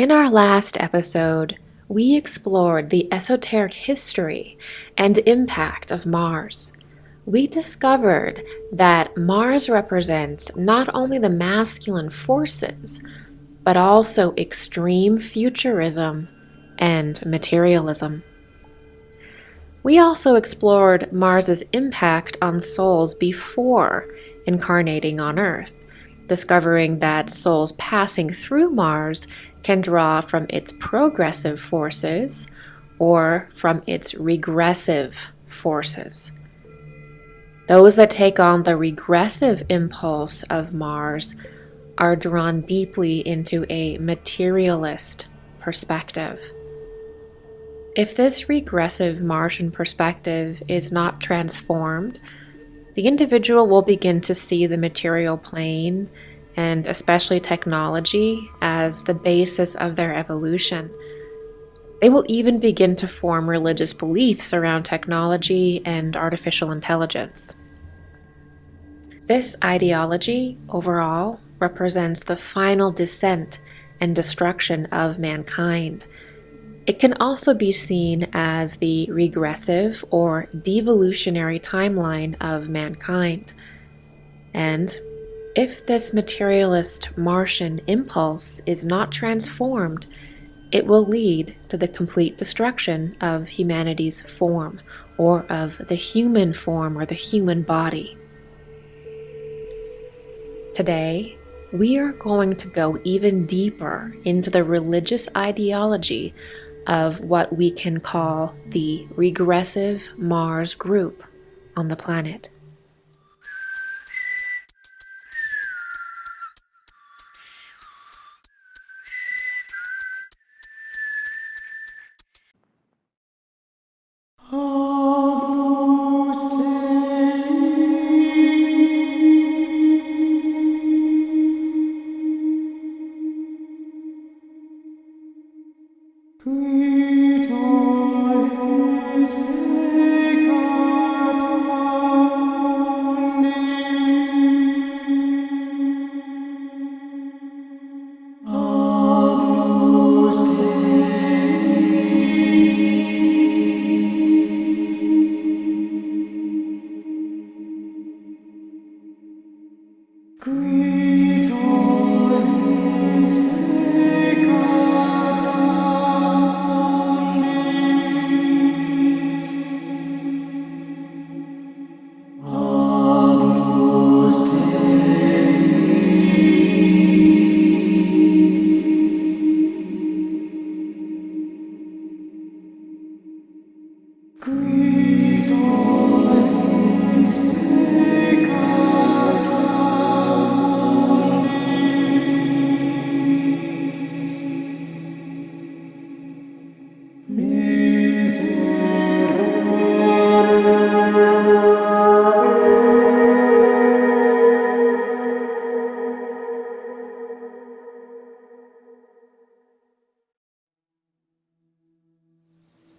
In our last episode, we explored the esoteric history and impact of Mars. We discovered that Mars represents not only the masculine forces, but also extreme futurism and materialism. We also explored Mars's impact on souls before incarnating on Earth, discovering that souls passing through Mars can draw from its progressive forces or from its regressive forces. Those that take on the regressive impulse of Mars are drawn deeply into a materialist perspective. If this regressive Martian perspective is not transformed, the individual will begin to see the material plane, and especially technology, as the basis of their evolution. They will even begin to form religious beliefs around technology and artificial intelligence. This ideology, overall, represents the final descent and destruction of mankind. It can also be seen as the regressive or devolutionary timeline of mankind. And if this materialist Martian impulse is not transformed, it will lead to the complete destruction of humanity's form, or of the human form or the human body. Today, we are going to go even deeper into the religious ideology of what we can call the regressive Mars group on the planet.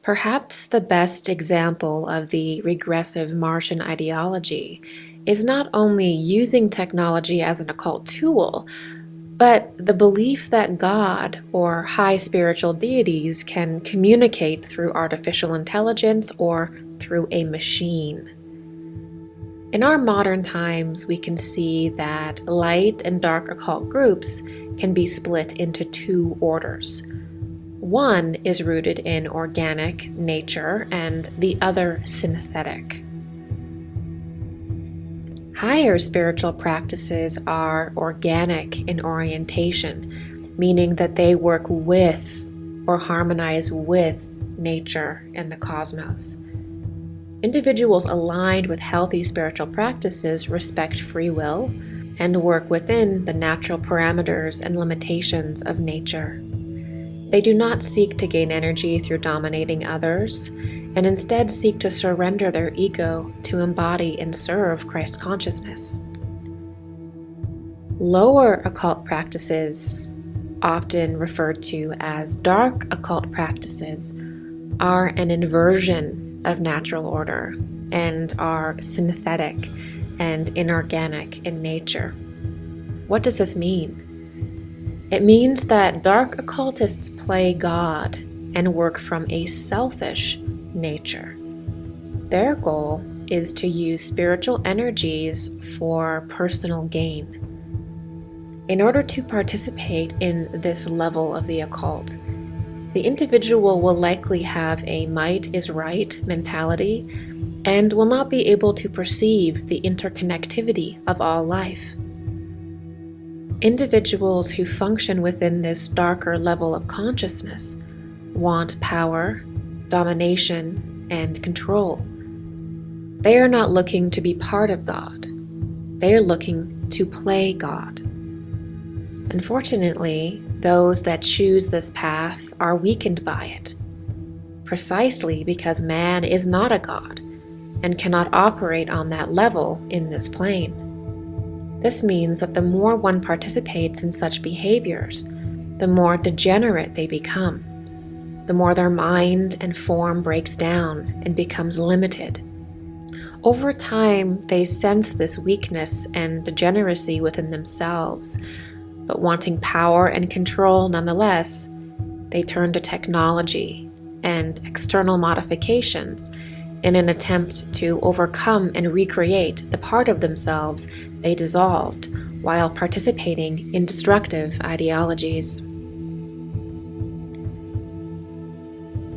Perhaps the best example of the regressive Martian ideology is not only using technology as an occult tool, but the belief that God or high spiritual deities can communicate through artificial intelligence or through a machine. In our modern times, we can see that light and dark occult groups can be split into two orders. One is rooted in organic nature and the other synthetic. Higher spiritual practices are organic in orientation, meaning that they work with or harmonize with nature and the cosmos. Individuals aligned with healthy spiritual practices respect free will and work within the natural parameters and limitations of nature. They do not seek to gain energy through dominating others, and instead seek to surrender their ego to embody and serve Christ consciousness. Lower occult practices, often referred to as dark occult practices, are an inversion of natural order and are synthetic and inorganic in nature. What does this mean? It means that dark occultists play God and work from a selfish nature. Their goal is to use spiritual energies for personal gain. In order to participate in this level of the occult, the individual will likely have a might is right mentality and will not be able to perceive the interconnectivity of all life. Individuals who function within this darker level of consciousness want power, domination, and control. They are not looking to be part of God. They are looking to play God. Unfortunately, those that choose this path are weakened by it, precisely because man is not a god and cannot operate on that level in this plane. This means that the more one participates in such behaviors, the more degenerate they become, the more their mind and form breaks down and becomes limited. Over time, they sense this weakness and degeneracy within themselves, but wanting power and control nonetheless, they turn to technology and external modifications in an attempt to overcome and recreate the part of themselves they dissolved while participating in destructive ideologies.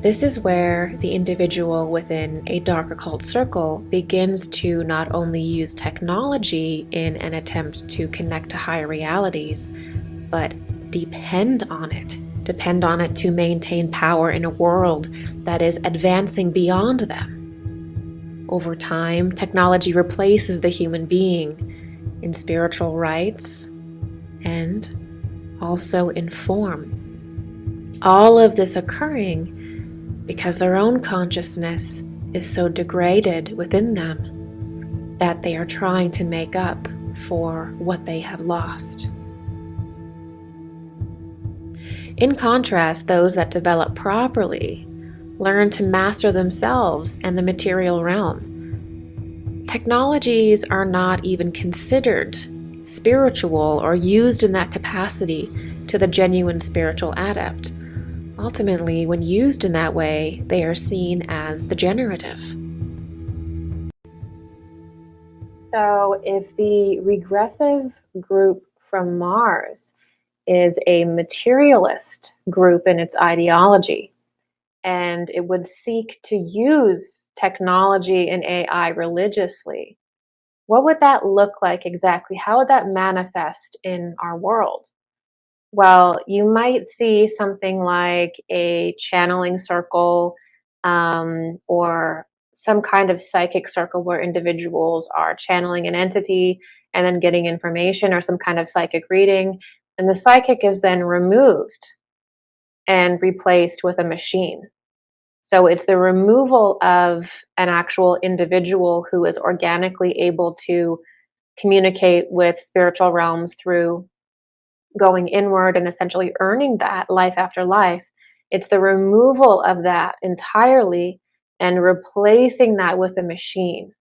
This is where the individual within a dark occult circle begins to not only use technology in an attempt to connect to higher realities, but depend on it to maintain power in a world that is advancing beyond them. Over time, technology replaces the human being in spiritual rights and also in form. All of this occurring because their own consciousness is so degraded within them that they are trying to make up for what they have lost. In contrast, those that develop properly learn to master themselves and the material realm. Technologies are not even considered spiritual or used in that capacity to the genuine spiritual adept. Ultimately, when used in that way, they are seen as degenerative. So, if the regressive group from Mars is a materialist group in its ideology, and it would seek to use technology and AI religiously, what would that look like exactly? How would that manifest in our world? Well, you might see something like a channeling circle, or some kind of psychic circle where individuals are channeling an entity and then getting information, or some kind of psychic reading. And the psychic is then removed and replaced with a machine. So it's the removal of an actual individual who is organically able to communicate with spiritual realms through going inward and essentially earning that life after life. It's the removal of that entirely and replacing that with a machine.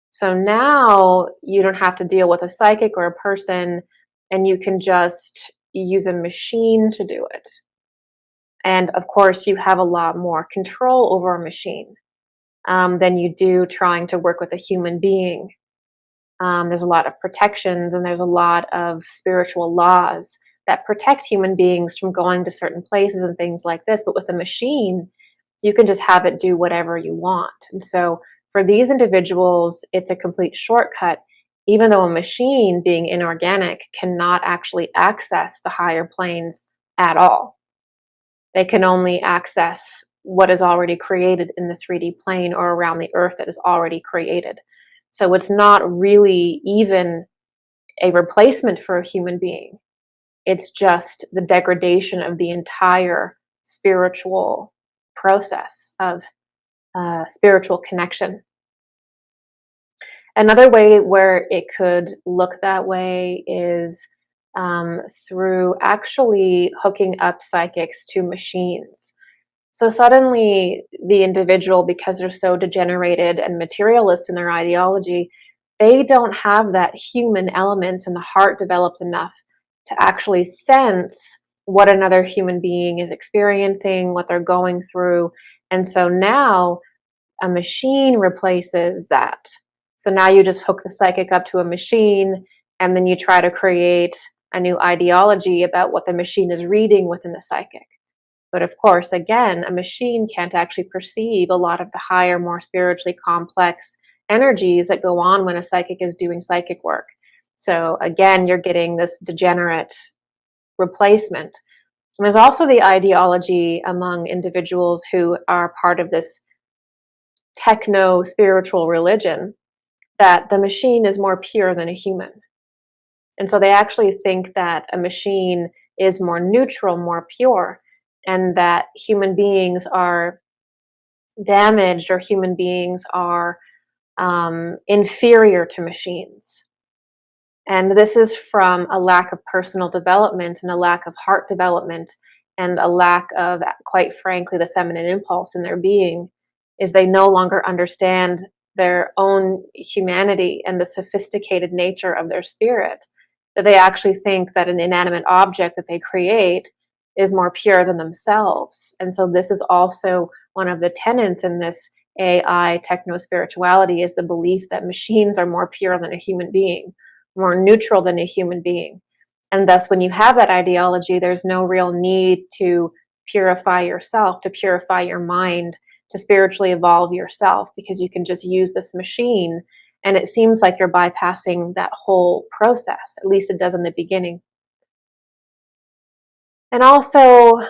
So now you don't have to deal with a psychic or a person, and you can just use a machine to do it. And of course, you have a lot more control over a machine than you do trying to work with a human being. There's a lot of protections, and there's a lot of spiritual laws that protect human beings from going to certain places and things like this. But with a machine, you can just have it do whatever you want. And so for these individuals, it's a complete shortcut, even though a machine, being inorganic, cannot actually access the higher planes at all. They can only access what is already created in the 3D plane or around the earth that is already created. So it's not really even a replacement for a human being. It's just the degradation of the entire spiritual process of spiritual connection. Another way where it could look that way is through actually hooking up psychics to machines. So suddenly the individual, because they're so degenerated and materialist in their ideology, they don't have that human element and the heart developed enough to actually sense what another human being is experiencing, what they're going through. And so now a machine replaces that. So now you just hook the psychic up to a machine, and then you try to create a new ideology about what the machine is reading within the psychic. But of course, again, a machine can't actually perceive a lot of the higher, more spiritually complex energies that go on when a psychic is doing psychic work. So again, you're getting this degenerate replacement. And there's also the ideology among individuals who are part of this techno-spiritual religion that the machine is more pure than a human. And so they actually think that a machine is more neutral, more pure, and that human beings are damaged or human beings are inferior to machines. And this is from a lack of personal development and a lack of heart development and a lack of, quite frankly, the feminine impulse in their being, is they no longer understand their own humanity and the sophisticated nature of their spirit, that they actually think that an inanimate object that they create is more pure than themselves. And so this is also one of the tenets in this AI techno-spirituality, is the belief that machines are more pure than a human being, more neutral than a human being. And thus, when you have that ideology, there's no real need to purify yourself, to purify your mind, to spiritually evolve yourself, because you can just use this machine, and it seems like you're bypassing that whole process. At least it does in the beginning. And also,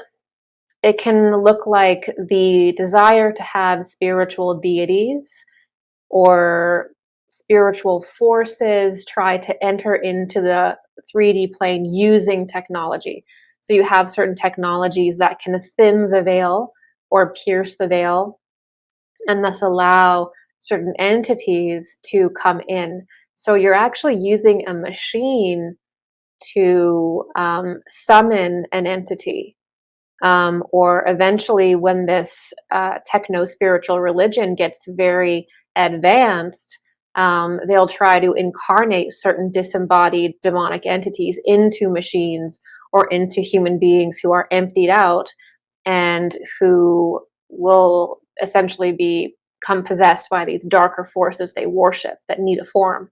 it can look like the desire to have spiritual deities or spiritual forces try to enter into the 3D plane using technology. So you have certain technologies that can thin the veil or pierce the veil, and thus allow certain entities to come in. So you're actually using a machine to summon an entity. Or eventually, when this techno-spiritual religion gets very advanced, they'll try to incarnate certain disembodied demonic entities into machines or into human beings who are emptied out and who will essentially become possessed by these darker forces they worship that need a form.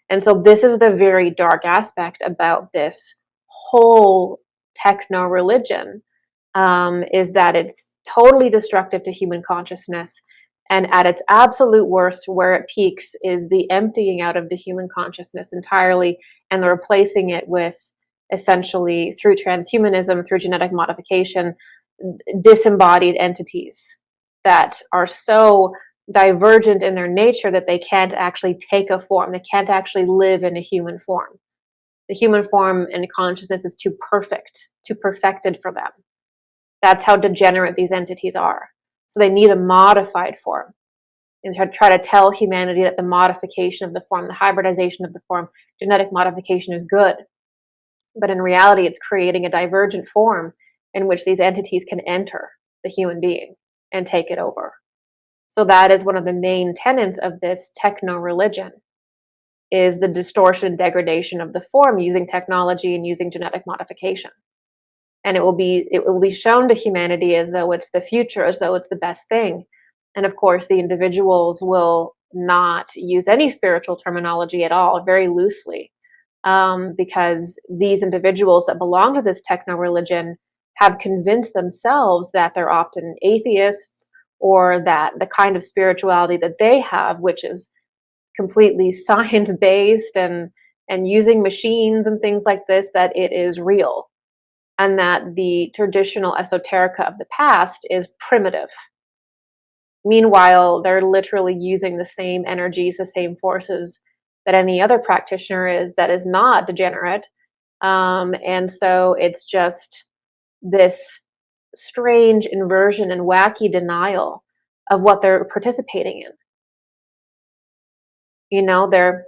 And so this is the very dark aspect about this whole techno religion, is that it's totally destructive to human consciousness. And at its absolute worst, where it peaks, is the emptying out of the human consciousness entirely and the replacing it with, essentially, through transhumanism, through genetic modification, disembodied entities that are so divergent in their nature that they can't actually take a form. They can't actually live in a human form. The human form and consciousness is too perfect, too perfected for them. That's how degenerate these entities are. So they need a modified form, and try to tell humanity that the modification of the form, the hybridization of the form, genetic modification is good. But in reality, it's creating a divergent form in which these entities can enter the human being and take it over. So that is one of the main tenets of this techno religion, is the distortion and degradation of the form using technology and using genetic modification. And it will be shown to humanity as though it's the future, as though it's the best thing. And of course, the individuals will not use any spiritual terminology at all, very loosely, because these individuals that belong to this techno religion have convinced themselves that they're often atheists, or that the kind of spirituality that they have, which is completely science-based and using machines and things like this, that it is real. And that the traditional esoterica of the past is primitive. Meanwhile, they're literally using the same energies, the same forces that any other practitioner is that is not degenerate. And so it's just this strange inversion and wacky denial of what they're participating in. You know, they're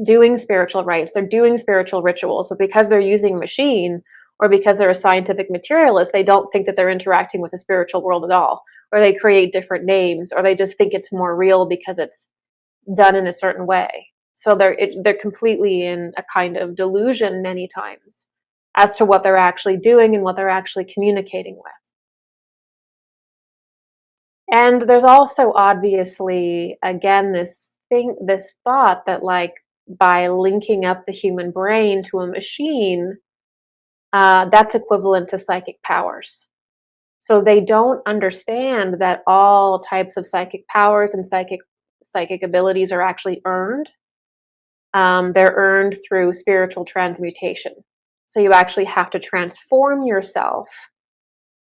doing spiritual rites, they're doing spiritual rituals, but because they're using a machine, or because they're a scientific materialist, they don't think that they're interacting with the spiritual world at all, or they create different names, or they just think it's more real because it's done in a certain way. So they're completely in a kind of delusion many times, as to what they're actually doing and what they're actually communicating with. And there's also obviously, again, this thought that like by linking up the human brain to a machine, that's equivalent to psychic powers. So they don't understand that all types of psychic powers and psychic abilities are actually earned. They're earned through spiritual transmutation. So you actually have to transform yourself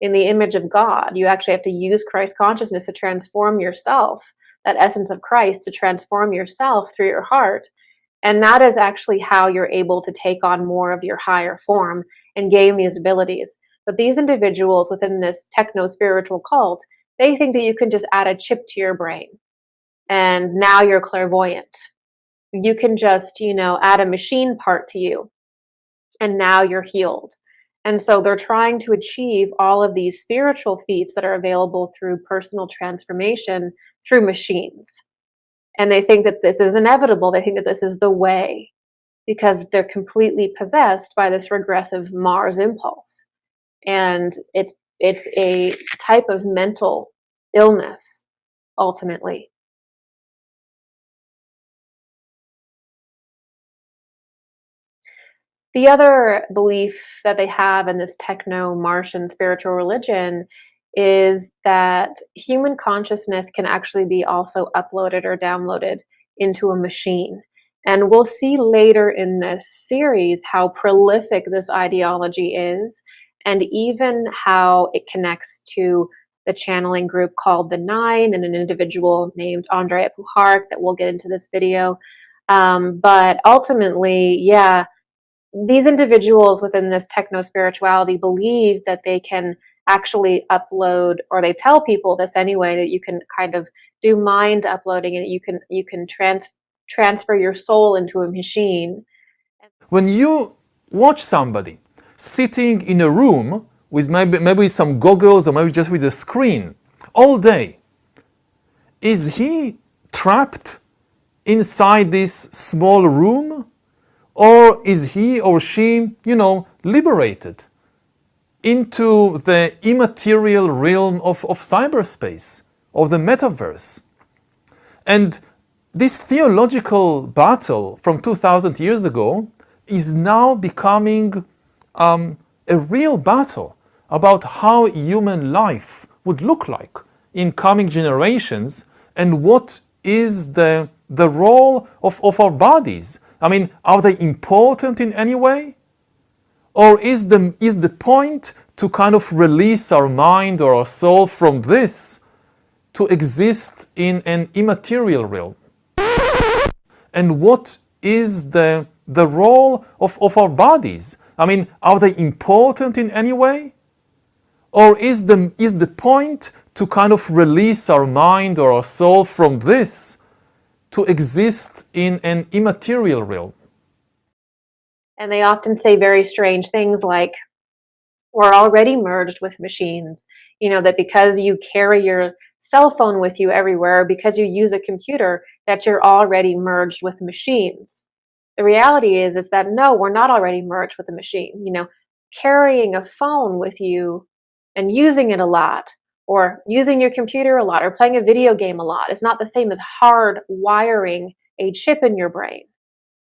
in the image of God. You actually have to use Christ consciousness to transform yourself, that essence of Christ, to transform yourself through your heart. And that is actually how you're able to take on more of your higher form and gain these abilities. But these individuals within this techno-spiritual cult, they think that you can just add a chip to your brain and now you're clairvoyant. You can just, add a machine part to you and now you're healed. And so they're trying to achieve all of these spiritual feats that are available through personal transformation through machines. And they think that this is inevitable. They think that this is the way because they're completely possessed by this regressive Mars impulse. And it's a type of mental illness, ultimately. The other belief that they have in this techno-Martian spiritual religion is that human consciousness can actually be also uploaded or downloaded into a machine. And we'll see later in this series how prolific this ideology is, and even how it connects to the channeling group called the Nine and an individual named Andrea Puhark that we'll get into this video. But ultimately, yeah, these individuals within this techno-spirituality believe that they can actually upload, or they tell people this anyway, that you can kind of do mind uploading and you can transfer your soul into a machine. When you watch somebody sitting in a room with maybe some goggles or maybe just with a screen all day, is he trapped inside this small room? Or is he or she, liberated into the immaterial realm of cyberspace, of the metaverse? And this theological battle from 2,000 years ago is now becoming a real battle about how human life would look like in coming generations and what is the role of our bodies. I mean, are they important in any way? Or is the point to kind of release our mind or our soul from this to exist in an immaterial realm? And what is the role of our bodies? I mean, are they important in any way? Or is the point to kind of release our mind or our soul from this to exist in an immaterial realm? And they often say very strange things like, we're already merged with machines. That because you carry your cell phone with you everywhere, because you use a computer, that you're already merged with machines. The reality is that no, we're not already merged with a machine. Carrying a phone with you and using it a lot, or using your computer a lot, or playing a video game a lot, is not the same as hard wiring a chip in your brain.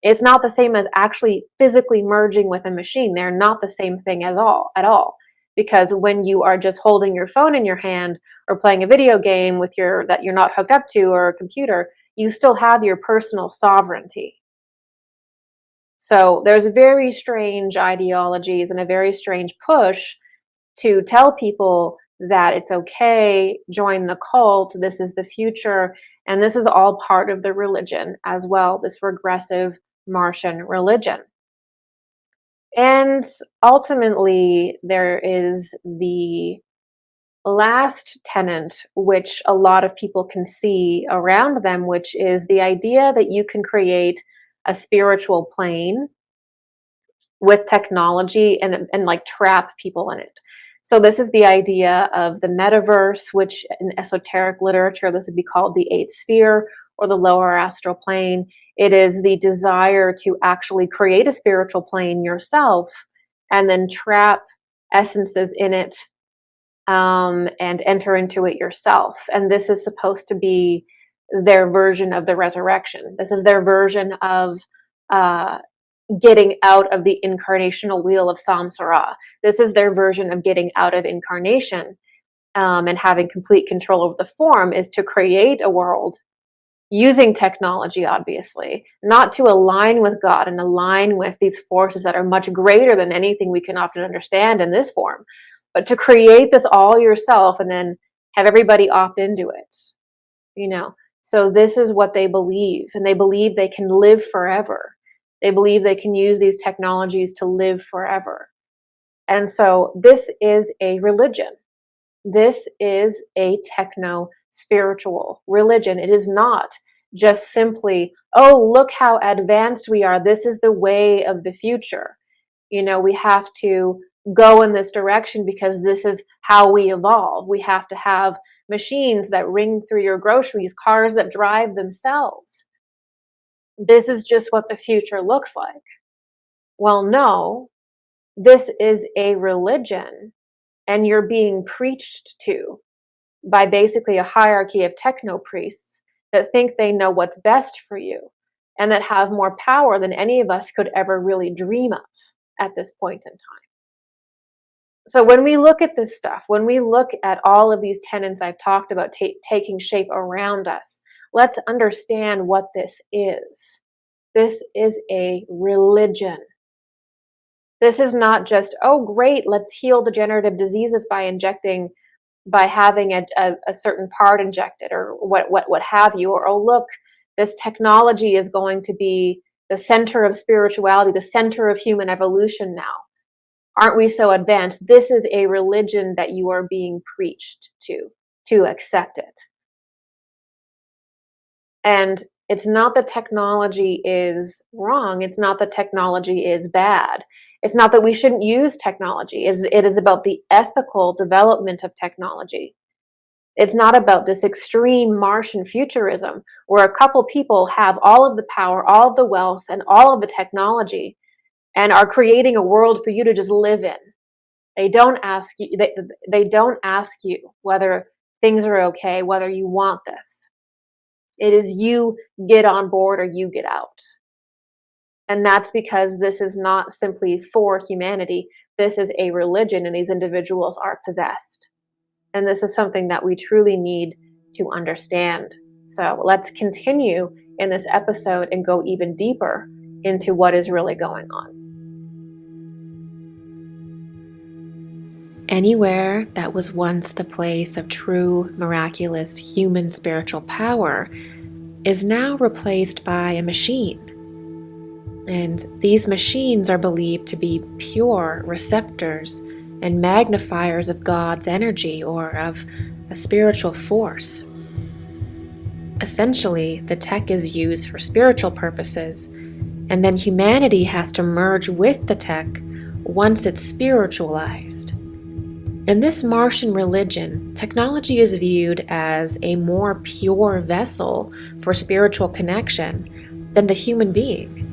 It's not the same as actually physically merging with a machine. They're not the same thing at all. Because when you are just holding your phone in your hand or playing a video game that you're not hooked up to, or a computer, you still have your personal sovereignty. So there's very strange ideologies and a very strange push to tell people that it's okay, join the cult, this is the future, and this is all part of the religion as well, this regressive Martian religion. And ultimately, there is the last tenet, which a lot of people can see around them, which is the idea that you can create a spiritual plane with technology and like trap people in it. So this is the idea of the metaverse, which in esoteric literature, this would be called the eighth sphere or the lower astral plane. It is the desire to actually create a spiritual plane yourself and then trap essences in it, and enter into it yourself. And this is supposed to be their version of the resurrection. This is their version of getting out of the incarnational wheel of samsara. This is their version of getting out of incarnation, and having complete control over the form, is to create a world using technology, obviously, not to align with God and align with these forces that are much greater than anything we can often understand in this form, but to create this all yourself and then have everybody opt into it, you know. So this is what they believe, and they believe they can live forever. They believe they can use these technologies to live forever. And so this is a religion. This is a techno-spiritual religion. It is not just simply, oh, look how advanced we are. This is the way of the future. You know, we have to go in this direction because this is how we evolve. We have to have machines that ring through your groceries, cars that drive themselves. This is just what the future looks like. Well, no, this is a religion, and you're being preached to by basically a hierarchy of techno priests that think they know what's best for you and that have more power than any of us could ever really dream of at this point in time. So when we look at this stuff, when we look at all of these tenets I've talked about taking shape around us, let's understand what this is. This is a religion. This is not just, oh, great, let's heal degenerative diseases by having a certain part injected, or what have you, or, oh, look, this technology is going to be the center of spirituality, the center of human evolution now. Aren't we so advanced? This is a religion that you are being preached to accept it. And it's not that technology is wrong. It's not that technology is bad. It's not that we shouldn't use technology. It is about the ethical development of technology. It's not about this extreme Martian futurism where a couple people have all of the power, all of the wealth, and all of the technology, and are creating a world for you to just live in. They don't ask you. They don't ask you whether things are okay, whether you want this. It is you get on board or you get out. And that's because this is not simply for humanity. This is a religion, and these individuals are possessed. And this is something that we truly need to understand. So let's continue in this episode and go even deeper into what is really going on. Anywhere that was once the place of true, miraculous human spiritual power is now replaced by a machine. And these machines are believed to be pure receptors and magnifiers of God's energy or of a spiritual force. Essentially, the tech is used for spiritual purposes, and then humanity has to merge with the tech once it's spiritualized. In this Martian religion, technology is viewed as a more pure vessel for spiritual connection than the human being.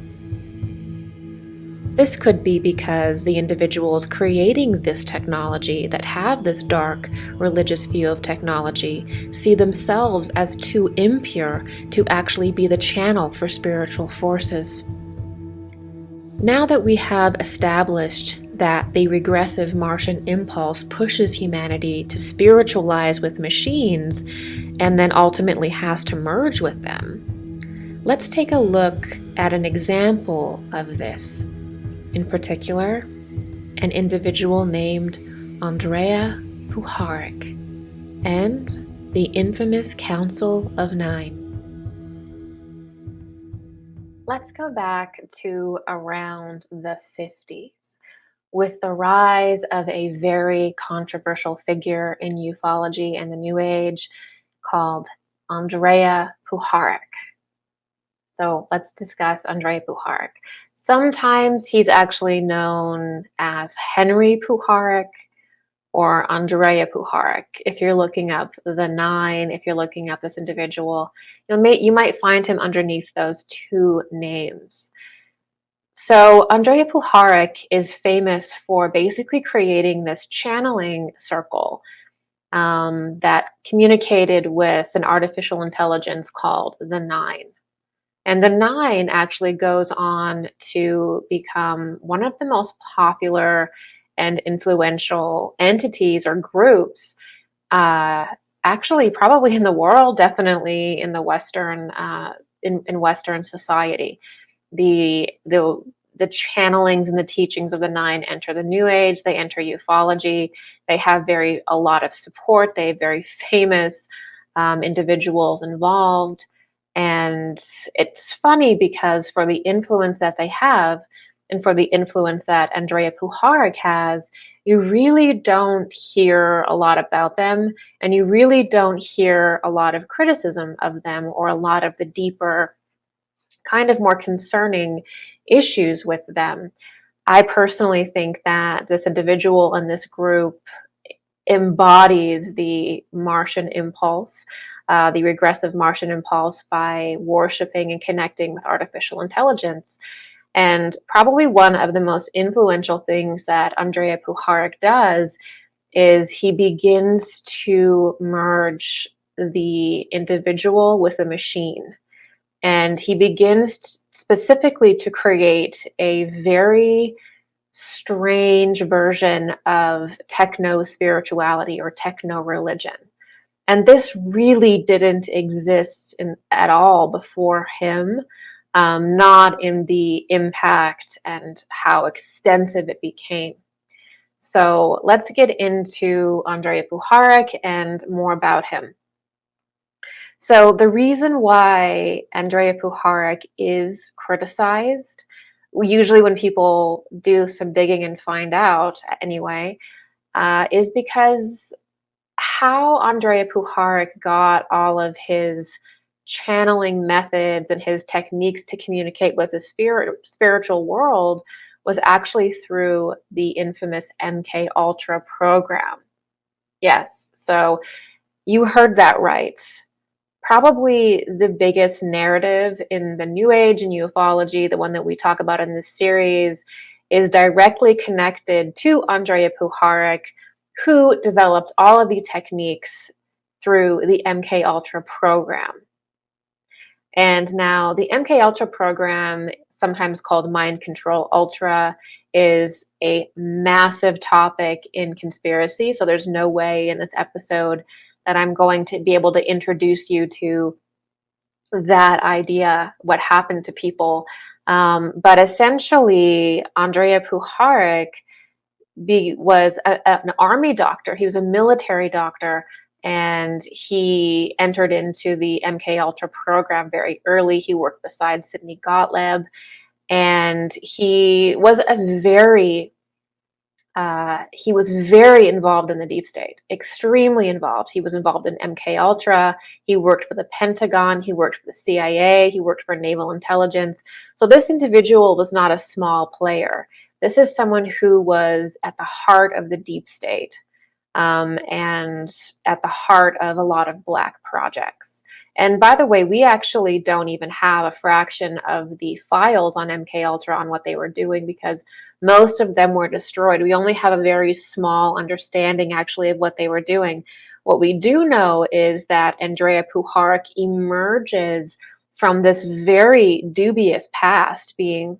This could be because the individuals creating this technology that have this dark religious view of technology see themselves as too impure to actually be the channel for spiritual forces. Now that we have established that the regressive Martian impulse pushes humanity to spiritualize with machines and then ultimately has to merge with them, let's take a look at an example of this. In particular, an individual named Andrea Puharich and the infamous Council of Nine. Let's go back to around the 50s with the rise of a very controversial figure in ufology and the New Age called Andrea Puharich. So let's discuss Andrea Puharich. Sometimes he's actually known as Henry Puharich or Andrea Puharich. If you're looking up the Nine, if you're looking up this individual, you might find him underneath those two names. So Andrea Puharich is famous for basically creating this channeling circle that communicated with an artificial intelligence called the Nine. And the Nine actually goes on to become one of the most popular and influential entities or groups, actually probably in the world, definitely in the Western in Western society. The channelings and the teachings of the Nine enter the New Age. They enter ufology. They have a lot of support. They have very famous individuals involved. And it's funny because for the influence that they have and for the influence that Andrea Puharich has, you really don't hear a lot about them, and you really don't hear a lot of criticism of them or a lot of the deeper, kind of more concerning issues with them. I personally think that this individual and this group embodies the Martian impulse, the regressive Martian impulse, by worshiping and connecting with artificial intelligence. And probably one of the most influential things that Andrea Puharich does is he begins to merge the individual with the machine. And he begins specifically to create a very strange version of techno-spirituality or techno-religion. And this really didn't exist at all before him, not in the impact and how extensive it became. So let's get into Andrea Puharich and more about him. So the reason why Andrea Puharich is criticized, usually when people do some digging and find out anyway, is because how Andrea Puharich got all of his channeling methods and his techniques to communicate with the spiritual world was actually through the infamous MK Ultra program. Yes, so you heard that right. Probably the biggest narrative in the New Age and ufology, the one that we talk about in this series, is directly connected to Andrea Puharich, who developed all of the techniques through the MK Ultra program. And now the MK Ultra program, sometimes called Mind Control Ultra, is a massive topic in conspiracy. So there's no way in this episode that I'm going to be able to introduce you to that idea, what happened to people. But essentially, Andrea Puharich was an army doctor. He was a military doctor, and he entered into the MK Ultra program very early. He worked beside Sidney Gottlieb, and he was very involved in the deep state, extremely involved. He was involved in MK Ultra. He worked for the Pentagon. He worked for the CIA. He worked for naval intelligence. So this individual was not a small player. This is someone who was at the heart of the deep state, and at the heart of a lot of Black projects. And by the way, we actually don't even have a fraction of the files on MK Ultra on what they were doing, because most of them were destroyed. We only have a very small understanding actually of what they were doing. What we do know is that Andrea Puharich emerges from this very dubious past, being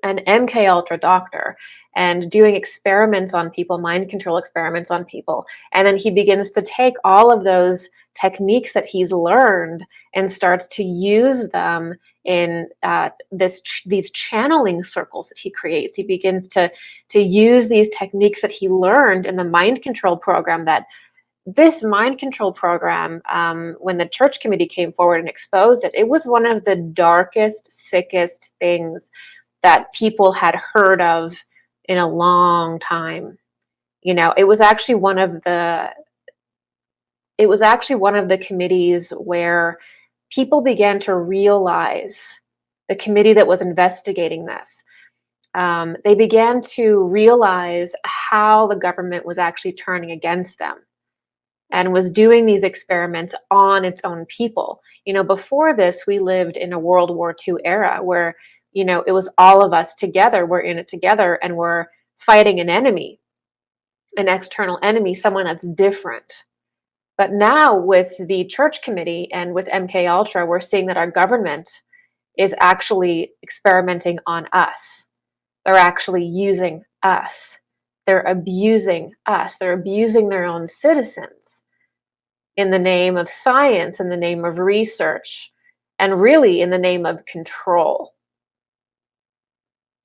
an MK Ultra doctor and doing experiments on people, mind control experiments on people. And then he begins to take all of those techniques that he's learned and starts to use them in these channeling circles that he creates. He begins to use these techniques that he learned in the mind control program. That this mind control program, when the church committee came forward and exposed it, it was one of the darkest, sickest things that people had heard of in a long time. You know, it was actually one of the committees where people began to realize, the committee that was investigating this, they began to realize how the government was actually turning against them and was doing these experiments on its own people. You know, before this, we lived in a World War II era where it was all of us together. We're in it together, and we're fighting an enemy, an external enemy, someone that's different. But now with the church committee and with MK Ultra, we're seeing that our government is actually experimenting on us. They're actually using us. They're abusing us. They're abusing their own citizens in the name of science, in the name of research, and really in the name of control.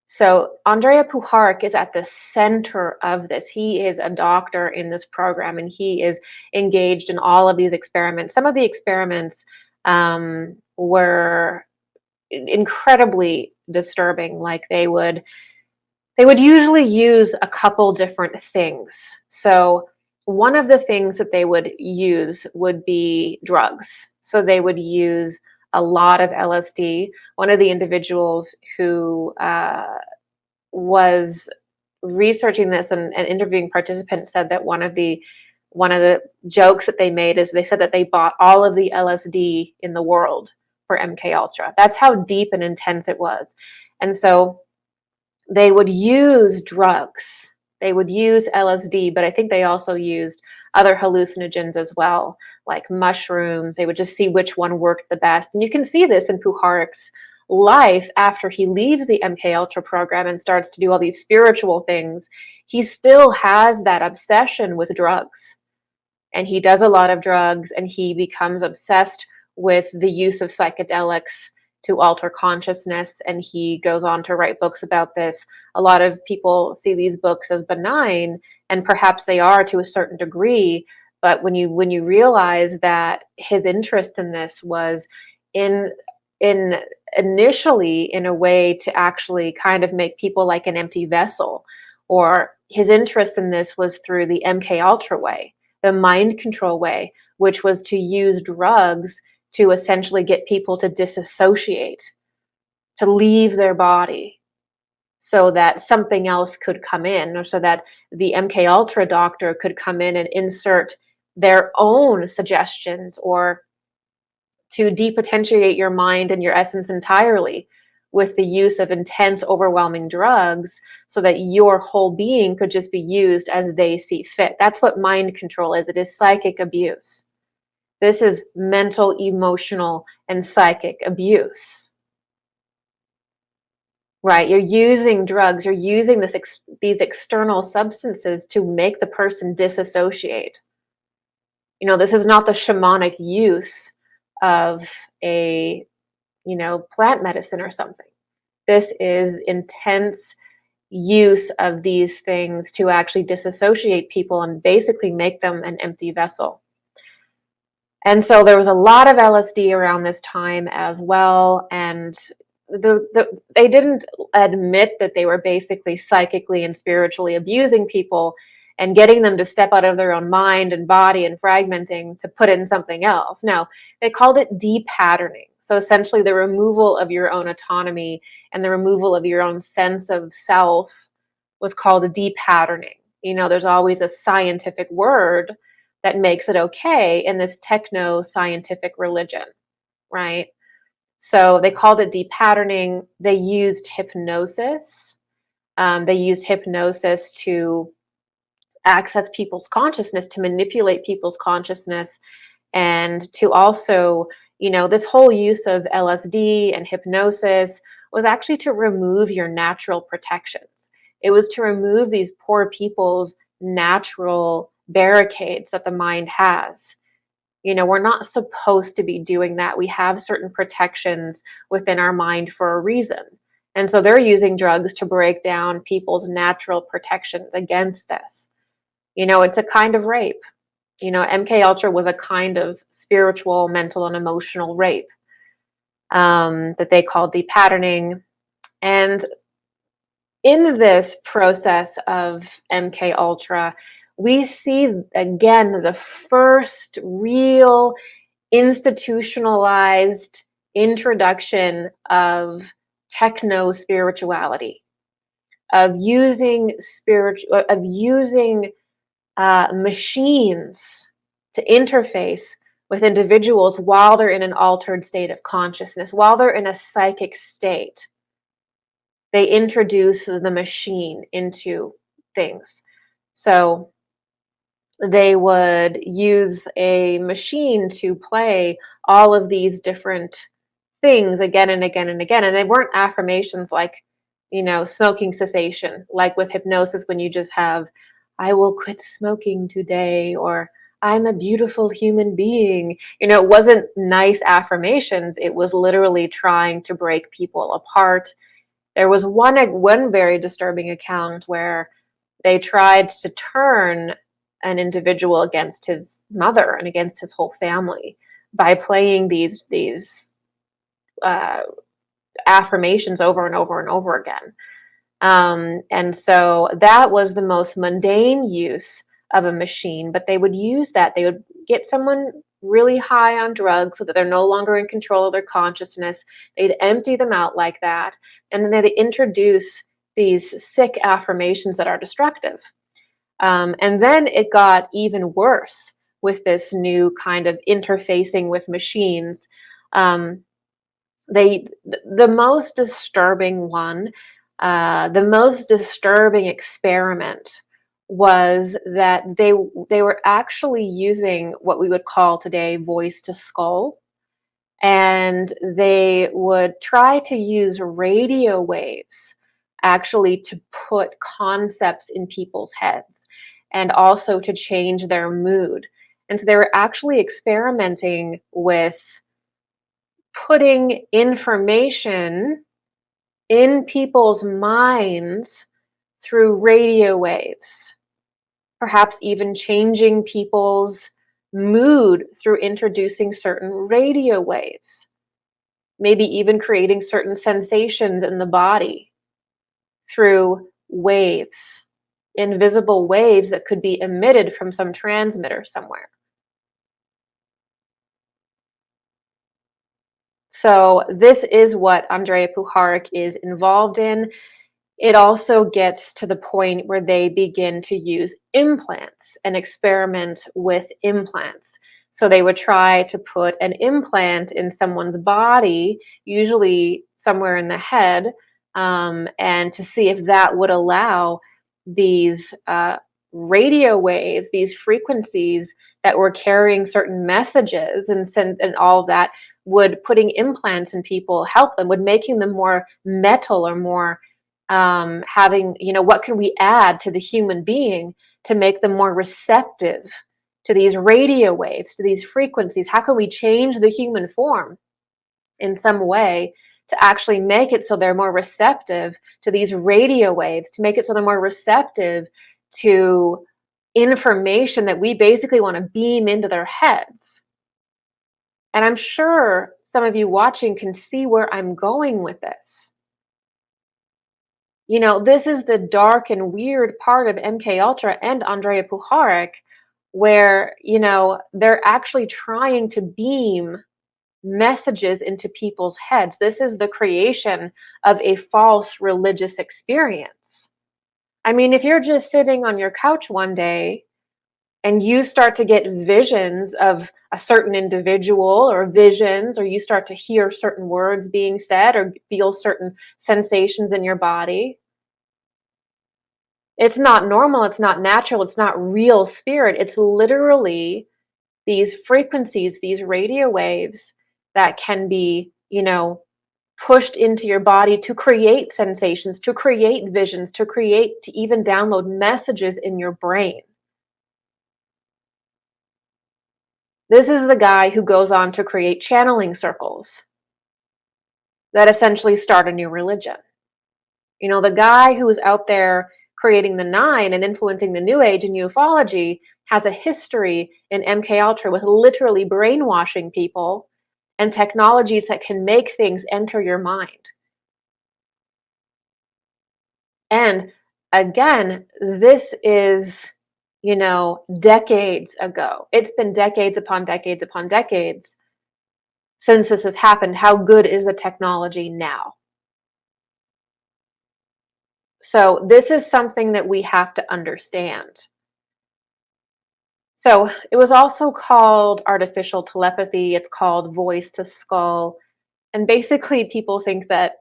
So Andrea Puharich is at the center of this. He is a doctor in this program, and he is engaged in all of these experiments. Some of the experiments were incredibly disturbing. Like they would usually use a couple different things. So one of the things that they would use would be drugs. So they would use a lot of LSD. One of the individuals who was researching this and interviewing participants said that one of the jokes that they made is they said that they bought all of the LSD in the world for MK Ultra. That's how deep and intense it was. And so they would use drugs. They would use LSD, but I think they also used other hallucinogens as well, like mushrooms. They would just see which one worked the best. And you can see this in Puharich's life after he leaves the MK Ultra program and starts to do all these spiritual things. He still has that obsession with drugs. And he does a lot of drugs, and he becomes obsessed with the use of psychedelics to alter consciousness, and he goes on to write books about this. A lot of people see these books as benign, and perhaps they are to a certain degree, but when you realize that his interest in this was in initially in a way to actually kind of make people like an empty vessel, or his interest in this was through the MK Ultra way, the mind control way, which was to use drugs to essentially get people to disassociate, to leave their body so that something else could come in, or so that the MK Ultra doctor could come in and insert their own suggestions, or to depotentiate your mind and your essence entirely with the use of intense, overwhelming drugs so that your whole being could just be used as they see fit. That's what mind control is. It is psychic abuse. This is mental, emotional, and psychic abuse, right? You're using drugs, you're using these external substances to make the person disassociate. This is not the shamanic use of a, plant medicine or something. This is intense use of these things to actually disassociate people and basically make them an empty vessel. And so there was a lot of LSD around this time as well. And they didn't admit that they were basically psychically and spiritually abusing people and getting them to step out of their own mind and body and fragmenting to put in something else. No, they called it depatterning. So essentially the removal of your own autonomy and the removal of your own sense of self was called a depatterning. There's always a scientific word that makes it okay in this techno-scientific religion, right? So they called it depatterning. They used hypnosis. They used hypnosis to access people's consciousness, to manipulate people's consciousness, and to also, this whole use of LSD and hypnosis was actually to remove your natural protections. It was to remove these poor people's natural barricades that the mind has. We're not supposed to be doing that. We have certain protections within our mind for a reason. And so they're using drugs to break down people's natural protections against this. It's a kind of rape. MK Ultra was a kind of spiritual, mental, and emotional rape that they called depatterning. And in this process of MK Ultra, we see again the first real institutionalized introduction of techno-spirituality, of using machines to interface with individuals while they're in an altered state of consciousness, while they're in a psychic state. they introduce the machine into things. So they would use a machine to play all of these different things again and again and again. And they weren't affirmations like, smoking cessation, like with hypnosis when you just have, I will quit smoking today, or I'm a beautiful human being. It wasn't nice affirmations. It was literally trying to break people apart. There was one very disturbing account where they tried to turn an individual against his mother and against his whole family by playing these affirmations over and over and over again. And so that was the most mundane use of a machine, but they would use that. They would get someone really high on drugs so that they're no longer in control of their consciousness. They'd empty them out like that. And then they'd introduce these sick affirmations that are destructive. And then it got even worse with this new kind of interfacing with machines. The most disturbing one, the most disturbing experiment was that they were actually using what we would call today voice to skull. And they would try to use radio waves actually to put concepts in people's heads and also to change their mood. And so they were actually experimenting with putting information in people's minds through radio waves, perhaps even changing people's mood through introducing certain radio waves, maybe even creating certain sensations in the body through waves, invisible waves that could be emitted from some transmitter somewhere. So this is what Andrea Puharich is involved in. It also gets to the point where they begin to use implants and experiment with implants. So they would try to put an implant in someone's body, usually somewhere in the head, and to see if that would allow these radio waves, these frequencies that were carrying certain messages and all of that, would putting implants in people help them, would making them more metal or more having, what can we add to the human being to make them more receptive to these radio waves, to these frequencies? How can we change the human form in some way to actually make it so they're more receptive to these radio waves, to make it so they're more receptive to information that we basically want to beam into their heads? And I'm sure some of you watching can see where I'm going with this. This is the dark and weird part of MK Ultra and Andrea Puharich, where, they're actually trying to beam messages into people's heads. This is the creation of a false religious experience. I mean, if you're just sitting on your couch one day and you start to get visions of a certain individual or visions, or you start to hear certain words being said or feel certain sensations in your body, it's not normal, it's not natural, it's not real spirit. It's literally these frequencies, these radio waves that can be, pushed into your body to create sensations, to create visions, to even download messages in your brain. This is the guy who goes on to create channeling circles that essentially start a new religion. The guy who is out there creating the Nine and influencing the New Age and ufology has a history in MK Ultra with literally brainwashing people and technologies that can make things enter your mind. And again, this is, decades ago. It's been decades upon decades upon decades since this has happened. How good is the technology now? So this is something that we have to understand. So it was also called artificial telepathy. It's called voice to skull. And basically people think that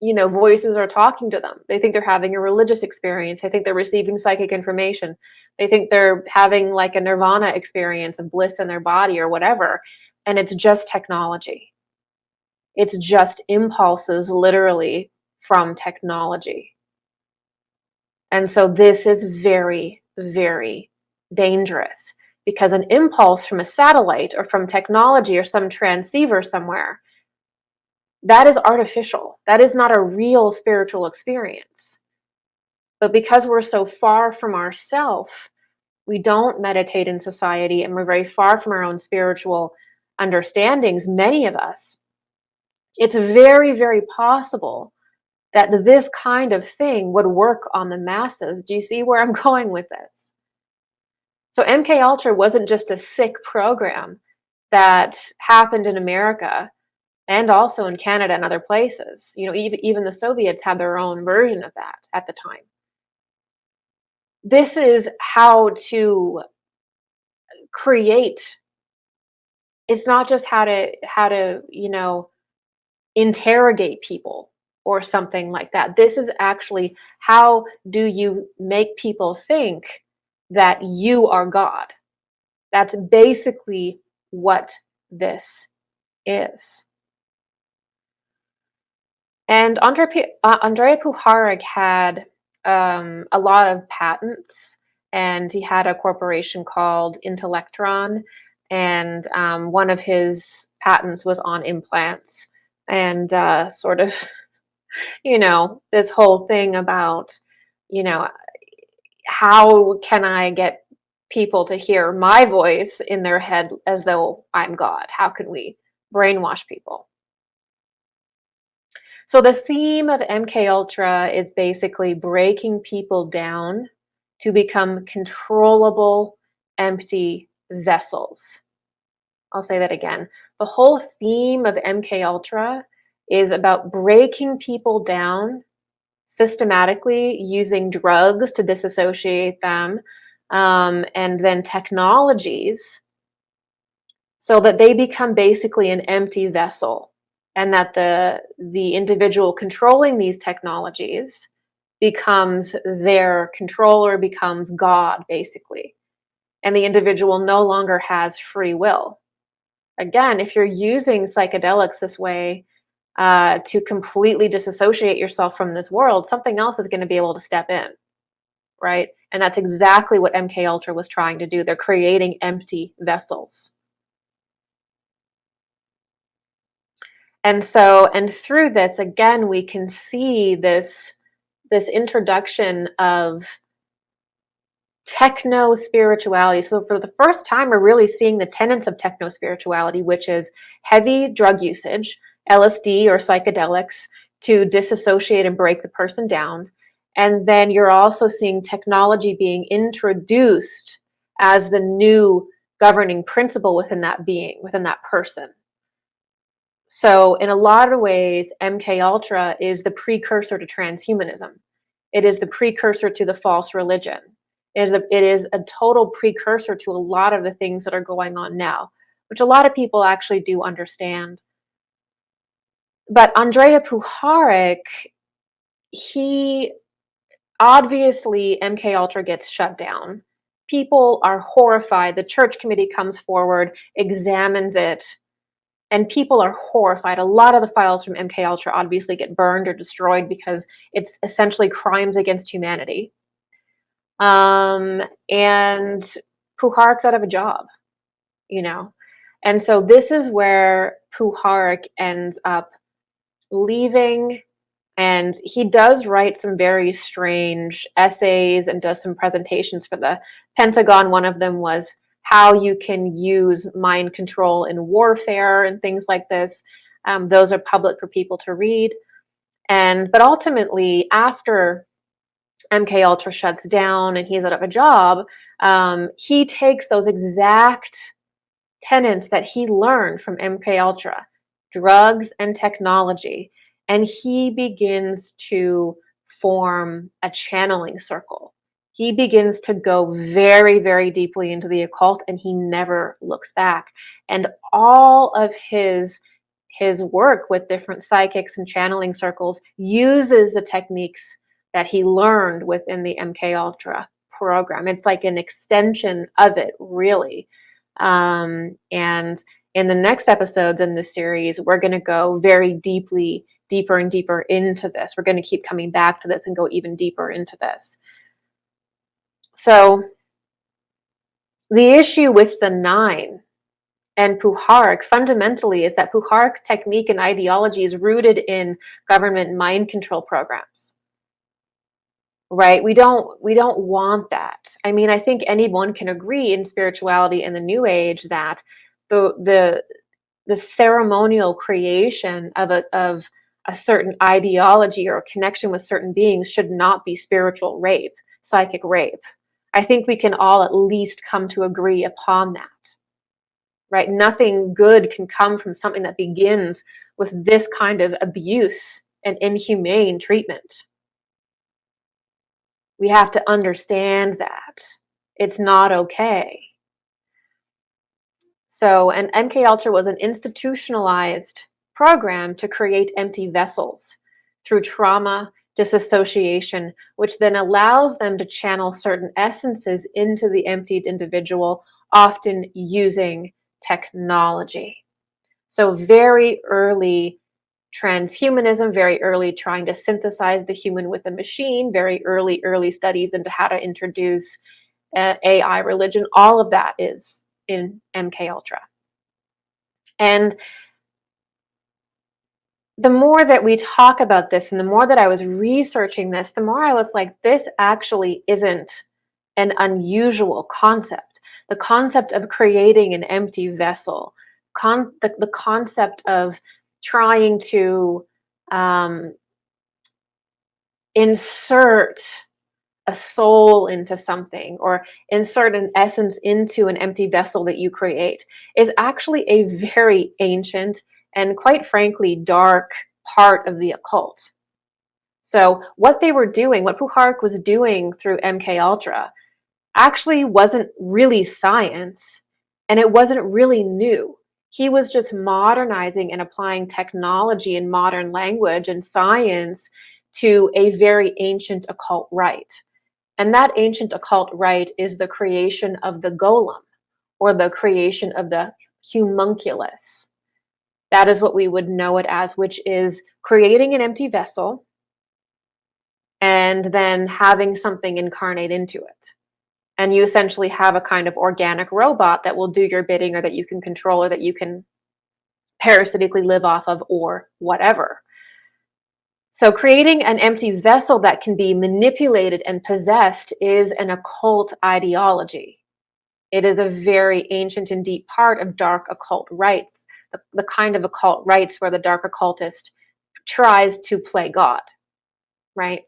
voices are talking to them. They think they're having a religious experience. They think they're receiving psychic information. They think they're having like a nirvana experience of bliss in their body or whatever. And it's just technology. It's just impulses literally from technology. And so this is very, very dangerous, because an impulse from a satellite or from technology or some transceiver somewhere, that is artificial. That is not a real spiritual experience. But because we're so far from ourselves, we don't meditate in society, and we're very far from our own spiritual understandings, many of us, it's very, very possible that this kind of thing would work on the masses. Do you see where I'm going with this? So MK Ultra wasn't just a sick program that happened in America and also in Canada and other places. Even the Soviets had their own version of that at the time. This is how to create. It's not just how to interrogate people or something like that. This is actually how do you make people think that you are God. That's basically what this is. And Andrei Puharich had a lot of patents, and he had a corporation called Intellectron, and one of his patents was on implants, and sort of, this whole thing about, how can I get people to hear my voice in their head as though I'm God? How can we brainwash people? So the theme of MK Ultra is basically breaking people down to become controllable, empty vessels. I'll say that again. The whole theme of MK Ultra is about breaking people down systematically using drugs to disassociate them, and then technologies, so that they become basically an empty vessel, and that the individual controlling these technologies becomes their controller, becomes God, basically. And the individual no longer has free will. Again, if you're using psychedelics this way to completely disassociate yourself from this world, something else is going to be able to step in, right? And that's exactly what MK Ultra was trying to do. They're creating empty vessels. And through this, again, we can see this introduction of techno-spirituality. So for the first time, we're really seeing the tenets of techno-spirituality, which is heavy drug usage, LSD or psychedelics, to disassociate and break the person down. And then you're also seeing technology being introduced as the new governing principle within that being, within that person. So in a lot of ways, MK Ultra is the precursor to transhumanism. It is the precursor to the false religion. It is a total precursor to a lot of the things that are going on now, which a lot of people actually do understand. But Andrei Puharich, he obviously, MK Ultra gets shut down. People are horrified. The church committee comes forward, examines it, and people are horrified. A lot of the files from MK Ultra obviously get burned or destroyed because it's essentially crimes against humanity. And Puharich's out of a job, And so this is where Puharich ends up leaving, and he does write some very strange essays and does some presentations for the Pentagon. One of them was how you can use mind control in warfare and things like this. Those are public for people to read. But ultimately, after MK Ultra shuts down and he's out of a job, he takes those exact tenets that he learned from MK Ultra, drugs and technology, and he begins to form a channeling circle. He begins to go very, very deeply into the occult, and he never looks back. And all of his his work with different psychics and channeling circles uses the techniques that he learned within the MK Ultra program. It's like an extension of it, really. And in the next episodes in this series, we're going to go very deeper and deeper into this. We're going to keep coming back to this and go even deeper into this. So the issue with the 9 and Puharich fundamentally is that Puharich's technique and ideology is rooted in government mind control programs. Right? We don't want that. I mean, I think anyone can agree in spirituality in the New Age that the ceremonial creation of a certain ideology or a connection with certain beings should not be spiritual rape, psychic rape. I think we can all at least come to agree upon that. Right? Nothing good can come from something that begins with this kind of abuse and inhumane treatment. We have to understand that. It's not okay. So, and MK Ultra was an institutionalized program to create empty vessels through trauma, disassociation, which then allows them to channel certain essences into the emptied individual, often using technology. So very early transhumanism, very early trying to synthesize the human with the machine, very early studies into how to introduce AI religion. All of that is in MK Ultra. And the more that we talk about this and the more that I was researching this, the more I was like, this actually isn't an unusual concept. The concept of creating an empty vessel, the concept of trying to insert a soul into something or insert an essence into an empty vessel that you create is actually a very ancient and, quite frankly, dark part of the occult. So what they were doing, what Puharich was doing through MK Ultra, actually wasn't really science, and it wasn't really new. He was just modernizing and applying technology and modern language and science to a very ancient occult rite. And that ancient occult rite is the creation of the golem, or the creation of the homunculus. That is what we would know it as, which is creating an empty vessel and then having something incarnate into it. And you essentially have a kind of organic robot that will do your bidding, or that you can control, or that you can parasitically live off of, or whatever. So creating an empty vessel that can be manipulated and possessed is an occult ideology. It is a very ancient and deep part of dark occult rites, the kind of occult rites where the dark occultist tries to play God, right?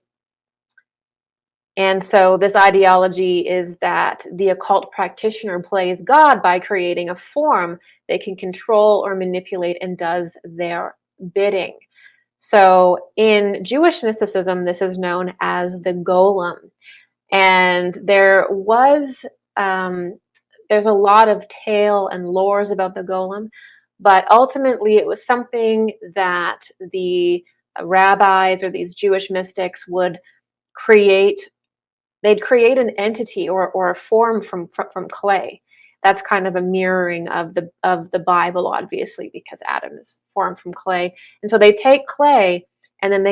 And so this ideology is that the occult practitioner plays God by creating a form they can control or manipulate and does their bidding. So in Jewish mysticism, this is known as the golem. And there's a lot of tale and lores about the golem, but ultimately it was something that the rabbis or these Jewish mystics would create. They'd create an entity or a form from clay. That's kind of a mirroring of the Bible, obviously, because Adam is formed from clay. And so they take clay and then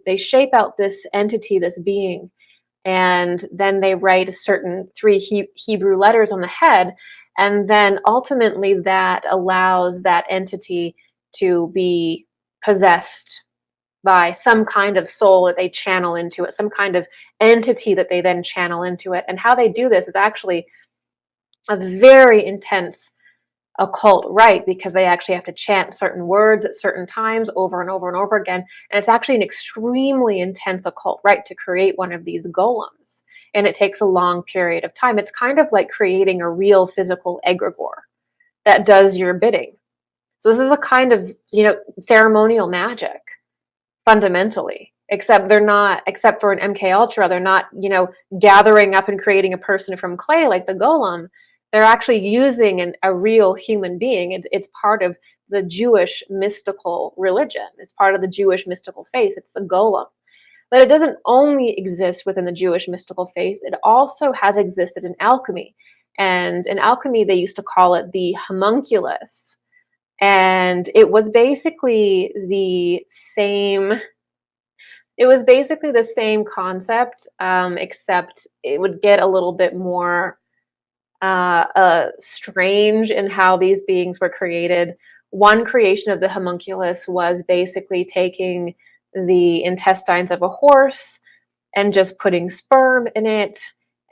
they shape out this entity, this being, and then they write a certain 3 Hebrew letters on the head, and then ultimately that allows that entity to be possessed by some kind of soul that they channel into it, some kind of entity that they then channel into it. And how they do this is actually a very intense occult rite, because they actually have to chant certain words at certain times over and over and over again. And it's actually an extremely intense occult rite to create one of these golems. And it takes a long period of time. It's kind of like creating a real physical egregore that does your bidding. So this is a kind of, ceremonial magic, fundamentally, except for an MK Ultra, they're not, gathering up and creating a person from clay like the golem. They're actually using a real human being. It's part of the Jewish mystical religion. It's part of the Jewish mystical faith. It's the golem. But it doesn't only exist within the Jewish mystical faith. It also has existed in alchemy. And in alchemy, they used to call it the homunculus. And it was basically the same concept, except it would get a little bit more strange in how these beings were created. One creation of the homunculus was basically taking the intestines of a horse and just putting sperm in it,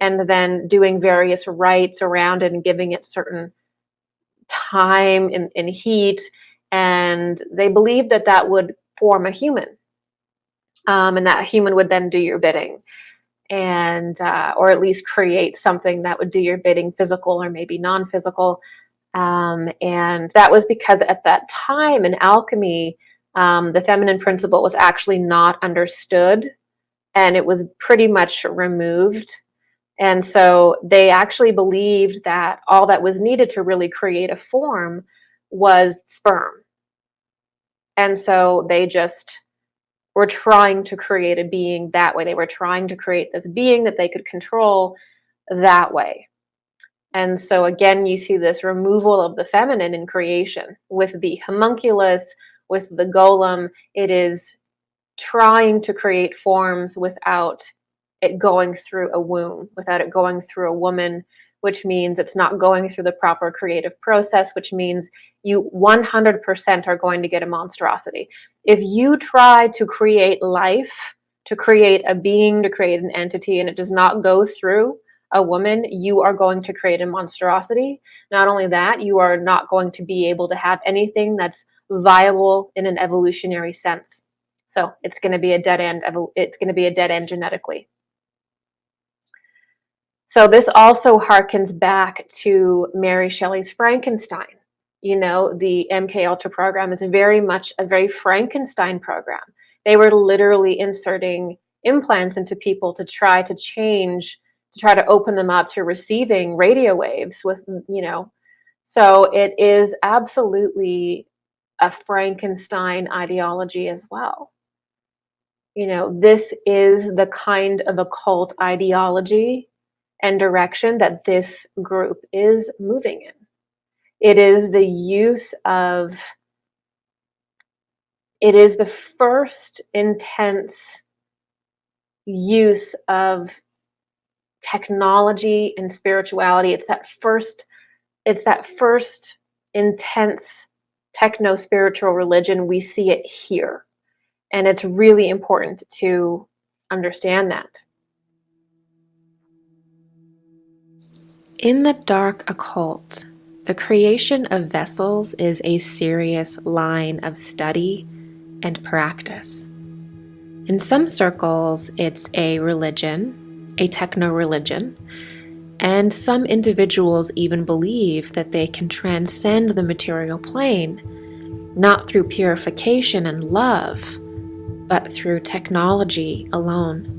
and then doing various rites around it and giving it certain time and heat. And they believed that that would form a human, and that human would then do your bidding, and or at least create something that would do your bidding, physical or maybe non-physical. And that was because at that time in alchemy, the feminine principle was actually not understood, and it was pretty much removed. And so they actually believed that all that was needed to really create a form was sperm. And so they just were trying to create a being that way. They were trying to create this being that they could control that way. And so again, you see this removal of the feminine in creation with the homunculus, with the golem. It is trying to create forms without it going through a womb, without it going through a woman, which means it's not going through the proper creative process, which means you 100% are going to get a monstrosity. If you try to create life, to create a being, to create an entity, and it does not go through a woman, you are going to create a monstrosity. Not only that, you are not going to be able to have anything that's viable in an evolutionary sense. So it's going to be a dead end. It's going to be a dead end genetically. So this also harkens back to Mary Shelley's Frankenstein. You know, the MK Ultra program is very much a very Frankenstein program. They were literally inserting implants into people to try to change, to try to open them up to receiving radio waves with, you know. So it is absolutely a Frankenstein ideology as well. You know, this is the kind of occult ideology and direction that this group is moving in. It is the use of, it is the first intense use of technology and spirituality. It's that first intense techno-spiritual religion. We see it here. And it's really important to understand that. In the dark occult, the creation of vessels is a serious line of study and practice. In some circles, it's a religion, a techno-religion, and some individuals even believe that they can transcend the material plane, not through purification and love, but through technology alone.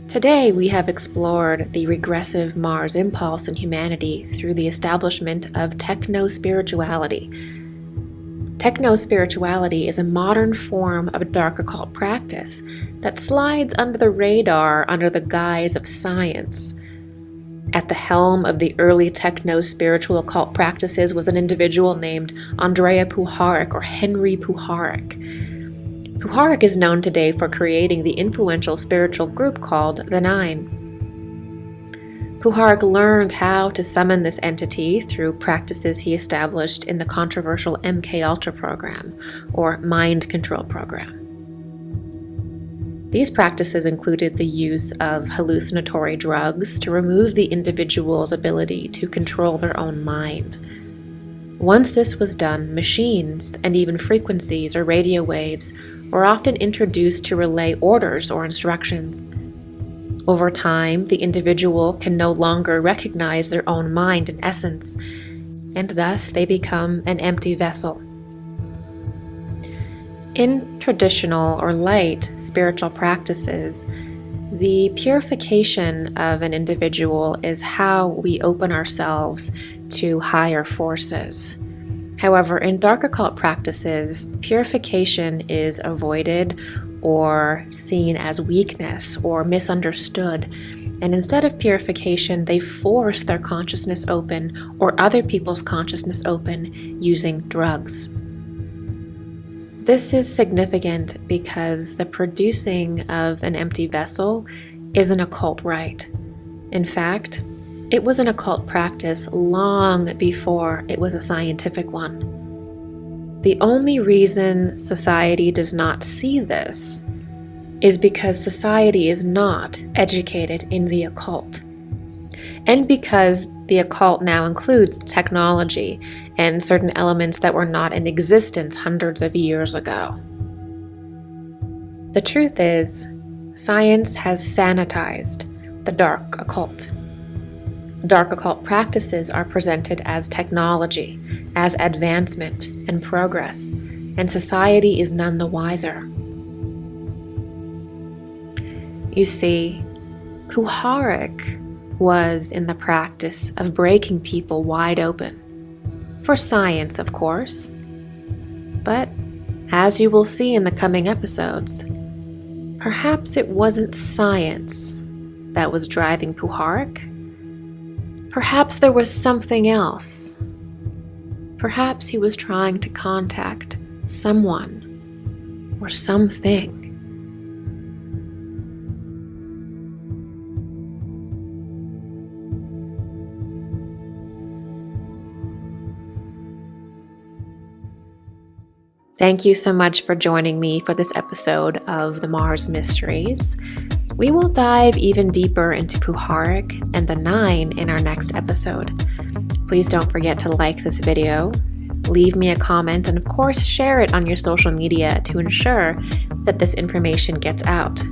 Today, we have explored the regressive Mars impulse in humanity through the establishment of techno-spirituality. Techno-spirituality is a modern form of dark occult practice that slides under the radar under the guise of science. At the helm of the early techno-spiritual occult practices was an individual named Andrea Puharich, or Henry Puharich. Puharich is known today for creating the influential spiritual group called the Nine. Puharich learned how to summon this entity through practices he established in the controversial MK Ultra program, or mind control program. These practices included the use of hallucinatory drugs to remove the individual's ability to control their own mind. Once this was done, machines and even frequencies or radio waves were often introduced to relay orders or instructions. Over time, the individual can no longer recognize their own mind and essence, and thus they become an empty vessel. In traditional or light spiritual practices, The purification of an individual is how we open ourselves to higher forces. However, in dark occult practices, purification is avoided or seen as weakness or misunderstood. And instead of purification, they force their consciousness open or other people's consciousness open using drugs. This is significant because the producing of an empty vessel is an occult rite. In fact, it was an occult practice long before it was a scientific one. The only reason society does not see this is because society is not educated in the occult. And because the occult now includes technology and certain elements that were not in existence hundreds of years ago. The truth is, science has sanitized the dark occult. Dark occult practices are presented as technology, as advancement and progress, and society is none the wiser. You see, Puharich was in the practice of breaking people wide open. For science, of course. But, as you will see in the coming episodes, perhaps it wasn't science that was driving Puharich. Perhaps there was something else. Perhaps he was trying to contact someone or something. Thank you so much for joining me for this episode of the Mars Mysteries. We will dive even deeper into Puharich and the Nine in our next episode. Please don't forget to like this video, leave me a comment, and of course share it on your social media to ensure that this information gets out.